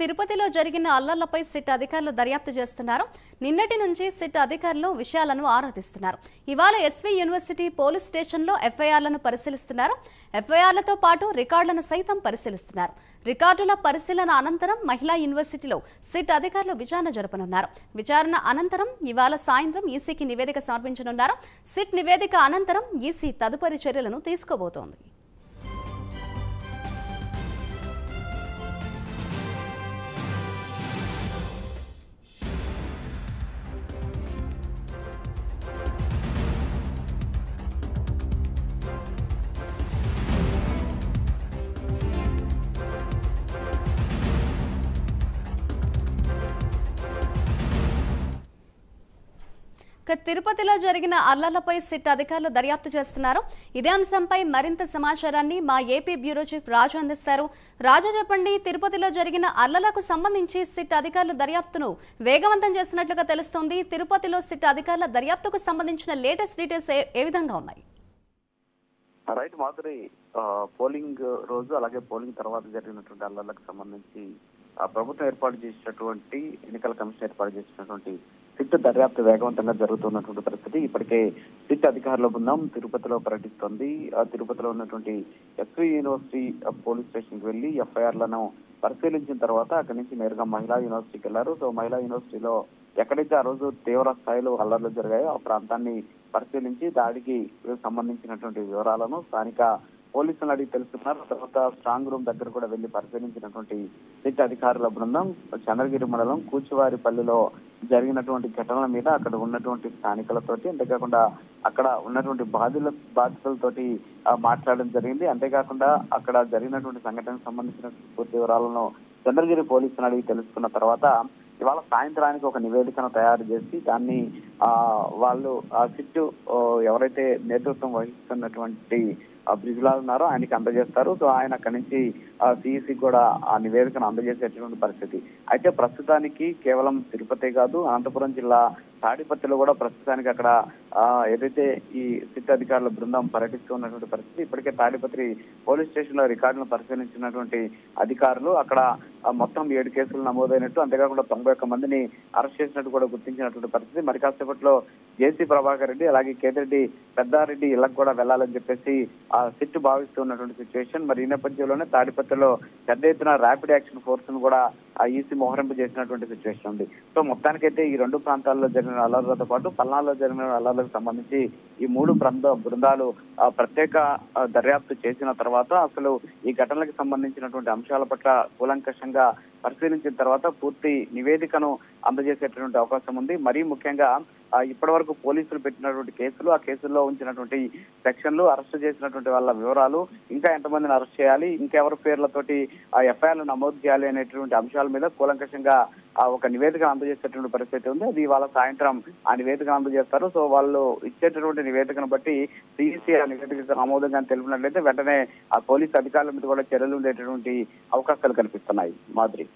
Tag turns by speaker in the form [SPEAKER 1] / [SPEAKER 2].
[SPEAKER 1] తిరుపతిలో జరిగిన అల్లర్లపై సిట్ అధికారులు దర్యాప్తు చేస్తున్నారు. నిన్నటి నుంచి సిట్ అధికారులు విషయాలను ఆరా తీస్తున్నారు. ఇవాళ ఎస్వి యూనివర్సిటీ పోలీస్ స్టేషన్లో ఎఫ్ఐఆర్లను పరిశీలిస్తున్నారు. ఎఫ్ఐఆర్లతో పాటు రికార్డులను సైతం పరిశీలిస్తున్నారు. రికార్డుల పరిశీలన అనంతరం మహిళా యూనివర్సిటీలో సిట్ అధికారులు విచారణ జరపనున్నారు. విచారణ అనంతరం ఇవాళ సాయంత్రం ఈసీకి నివేదిక సమర్పించనున్నారు. సిట్ నివేదిక అనంతరం ఈసీ తదుపరి చర్యలను తీసుకోబోతోంది. తిరుపతిలో జరిగిన అల్లర్లపై సిట్ అధికారులు దర్యాప్తు చేస్తున్నారు. ఇదే అంశంపై మరింత సమాచారాన్ని మా ఏపీ బ్యూరో చీఫ్ రాజు అందిస్తారు. రాజు చెప్పండి, తిరుపతిలో జరిగిన అల్లర్లకు సంబంధించి సిట్ అధికారులు దర్యాప్తును వేగవంతం చేసినట్లుగా తెలుస్తోంది. తిరుపతిలో సిట్ అధికారుల దర్యాప్తుకు సంబంధించిన లేటెస్ట్ డీటెయిల్స్ ఏ విధంగా ఉన్నాయి?
[SPEAKER 2] రైట్ మాధురి, పోలింగ్ రోజు అలాగే పోలింగ్ తర్వాత జరిగినటువంటి అల్లర్లకు సంబంధించి ప్రభుత్వం ఏర్పాటు చేసినటువంటి ఎన్నికల కమిషన్ ఏర్పాటు చేసినటువంటి సిట్ దర్యాప్తు వేగవంతంగా జరుగుతున్నటువంటి పరిస్థితి. ఇప్పటికే సిట్ అధికారుల బృందం తిరుపతిలో పర్యటిస్తోంది. తిరుపతిలో ఉన్నటువంటి ఎస్వి యూనివర్సిటీ పోలీస్ స్టేషన్ కి వెళ్లి ఎఫ్ఐఆర్లను పరిశీలించిన తర్వాత అక్కడి నుంచి నేరుగా మహిళా యూనివర్సిటీకి వెళ్లారు. సో మహిళా యూనివర్సిటీలో ఎక్కడైతే ఆ రోజు తీవ్ర స్థాయిలో అల్లర్లు జరిగాయో ఆ ప్రాంతాన్ని పరిశీలించి దాడికి సంబంధించినటువంటి వివరాలను స్థానిక పోలీసులు అడిగి తెలుసుకున్నారు. తర్వాత స్ట్రాంగ్ రూమ్ దగ్గర కూడా వెళ్లి పరిశీలించినటువంటి సిట్ అధికారుల బృందం చంద్రగిరి మండలం కూచివారిపల్లిలో జరిగినటువంటి ఘటనల మీద అక్కడ ఉన్నటువంటి స్థానికులతోటి, అంతేకాకుండా అక్కడ ఉన్నటువంటి బాధితులతోటి మాట్లాడడం జరిగింది. అంతేకాకుండా అక్కడ జరిగినటువంటి సంఘటనకు సంబంధించిన పూర్తి వివరాలను చంద్రగిరి పోలీసులు అడిగి తెలుసుకున్న తర్వాత ఇవాళ సాయంత్రానికి ఒక నివేదికను తయారు చేసి దాన్ని వాళ్ళు ఆ సిట్ ఎవరైతే నేతృత్వం వహిస్తున్నటువంటి బ్రిజ్లాల్ ఉన్నారో ఆయనకి అందజేస్తారు. సో ఆయన అక్కడి నుంచి సిఈసి కూడా ఆ నివేదికను అందజేసేటువంటి పరిస్థితి. అయితే ప్రస్తుతానికి కేవలం తిరుపతి కాదు, అనంతపురం జిల్లా తాడిపత్రిలో కూడా ప్రస్తుతానికి అక్కడ ఏదైతే ఈ సిట్ అధికారుల బృందం పర్యటిస్తూ ఉన్నటువంటి పరిస్థితి. ఇప్పటికే తాడిపత్రి పోలీస్ స్టేషన్ లో రికార్డులను పరిశీలించినటువంటి అధికారులు అక్కడ మొత్తం 7 కేసులు నమోదైనట్టు, అంతేకాకుండా 91 మందిని అరెస్ట్ చేసినట్టు కూడా గుర్తించినటువంటి పరిస్థితి. మరి కాసేపట్లో జేసీ ప్రభాకర్ రెడ్డి అలాగే కేతిరెడ్డి పెద్దారెడ్డి ఇళ్లకు కూడా వెళ్లాలని చెప్పేసి ఆ సిట్ భావిస్తూ ఉన్నటువంటి సిచ్యువేషన్. మరి ఈ నేపథ్యంలోనే తాడిపత్రిలో పెద్ద ఎత్తున ర్యాపిడ్ యాక్షన్ ఫోర్స్ ను కూడా ఆ ఈసీ మోహరింపు చేసినటువంటి సిచ్యువేషన్ ఉంది. సో మొత్తానికైతే ఈ 2 ప్రాంతాల్లో జరిగిన అల్లర్లతో పాటు పల్నాడులో జరిగిన అల్లర్లకు సంబంధించి ఈ 3 బృందాలు ప్రత్యేక దర్యాప్తు చేసిన తర్వాత అసలు ఈ ఘటనలకు సంబంధించినటువంటి అంశాల పట్ల కూలంకషంగా పరిశీలించిన తర్వాత పూర్తి నివేదికను అందజేసేటటువంటి అవకాశం ఉంది. మరీ ముఖ్యంగా ఇప్పటి వరకు పోలీసులు పెట్టినటువంటి కేసులు, ఆ కేసుల్లో ఉంచినటువంటి సెక్షన్లు, అరెస్ట్ చేసినటువంటి వాళ్ళ వివరాలు, ఇంకా ఎంతమందిని అరెస్ట్ చేయాలి, ఇంకెవరి పేర్లతోటి ఆ ఎఫ్ఐఆర్లు నమోదు చేయాలి అనేటువంటి అంశాల మీద కూలంకషంగా ఒక నివేదికను అందజేసేటువంటి పరిస్థితి ఉంది. అది ఇవాళ సాయంత్రం ఆ నివేదికను అందజేస్తారు. సో వాళ్ళు ఇచ్చేటటువంటి నివేదికను బట్టి సిఈసి ఆ నివేదిక ఆమోదంగా తెలిపినట్లయితే వెంటనే ఆ పోలీసు అధికారుల మీద కూడా చర్యలు ఉండేటటువంటి అవకాశాలు కనిపిస్తున్నాయి. మాధురి.